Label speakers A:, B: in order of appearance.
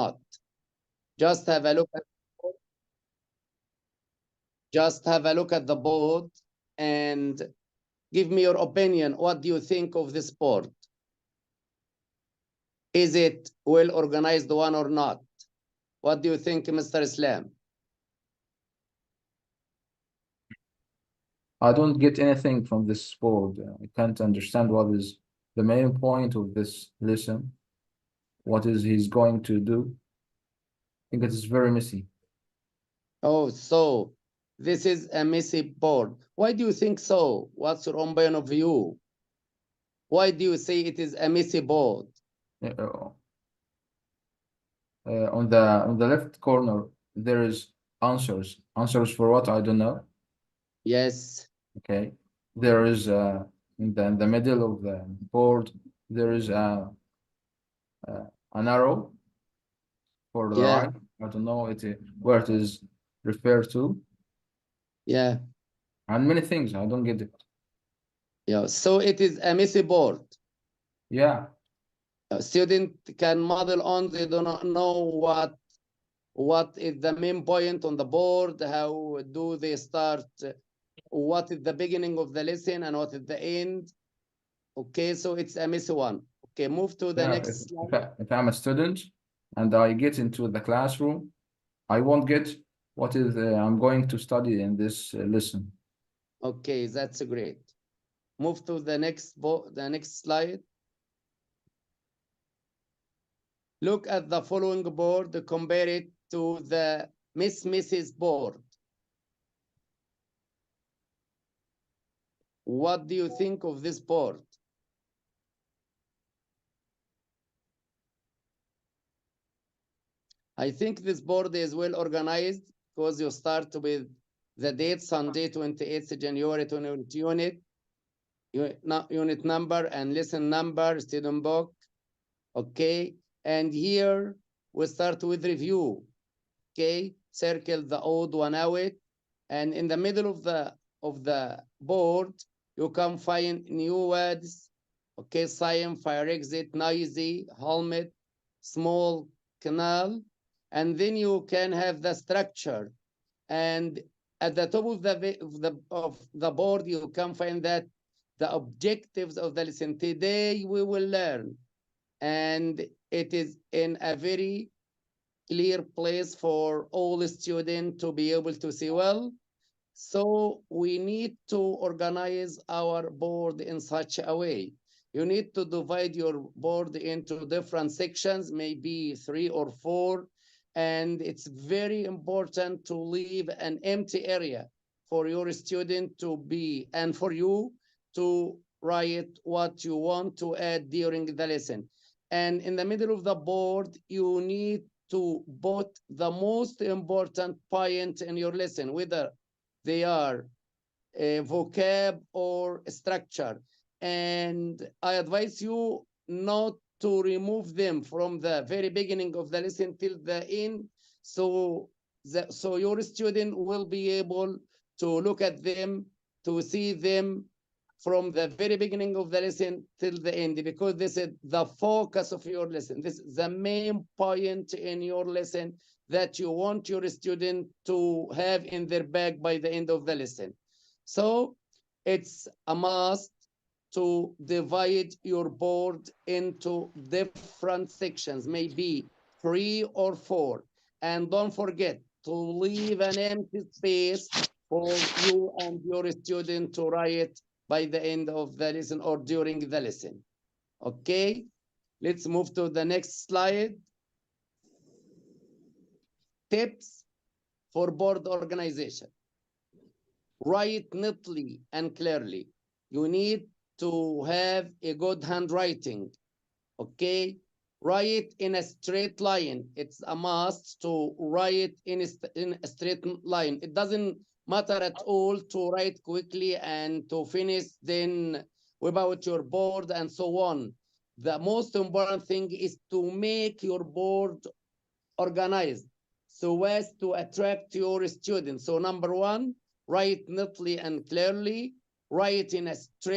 A: not. Just have a look at the board and give me your opinion. What do you think of this board? Is it well organized one or not? What do you think, Mr. Islam?
B: I don't get anything from this board. I can't understand what is the main point of this lesson. What is he's going to do? I think it is very messy.
A: Oh, so this is a messy board. Why do you think so? What's your own point of view? Why do you say it is a messy board?
B: On the left corner, there is answers. Answers for what? I don't know.
A: Yes.
B: Okay. There is in the middle of the board, there is an arrow for the
A: Yeah.
B: right. I don't know where it is referred to.
A: Yeah.
B: And many things. I don't get it.
A: Yeah. So it is a messy board.
B: Yeah.
A: A student can model on, they do not know what is the main point on the board, how do they start, what is the beginning of the lesson and what is the end. Okay, so it's a messy one. Okay, move to the
B: Yeah,
A: next slide.
B: if I'm a student and I get into the classroom, I won't get what is I'm going to study in this lesson.
A: Okay, that's great. Move to the next slide. Look at the following board, compare it to the Mrs. board. What do you think of this board? I think this board is well organized because you start with the date, Sunday, 28th January, 20 unit number and lesson number, student book. Okay, and here we start with review. Okay, circle the old one out, and in the middle of the board, you can find new words. Okay, sign, fire exit, noisy, helmet, small, canal, and then you can have the structure. And at the top of the board, you can find that the objectives of the lesson. Today we will learn, and it is in a very clear place for all the students to be able to see well. So we need to organize our board in such a way. You need to divide your board into different sections, maybe 3 or 4, and it's very important to leave an empty area for your student to be, and for you to write what you want to add during the lesson. And in the middle of the board, you need to put the most important point in your lesson, whether they are a vocab or structure. And I advise you not to remove them from the very beginning of the lesson till the end. So your student will be able to look at them, to see them from the very beginning of the lesson till the end, because this is the focus of your lesson. This is the main point in your lesson that you want your student to have in their bag by the end of the lesson. So it's a must to divide your board into different sections, maybe 3 or 4. And don't forget to leave an empty space for you and your student to write by the end of the lesson or during the lesson. Okay, let's move to the next slide. Tips for board organization. Write neatly and clearly. You need to have a good handwriting. Okay, write in a straight line. It's a must to write in a straight line. It doesn't matter at all to write quickly and to finish then without your board and so on. The most important thing is to make your board organized so as to attract your students. So number 1, write neatly and clearly, write in a straight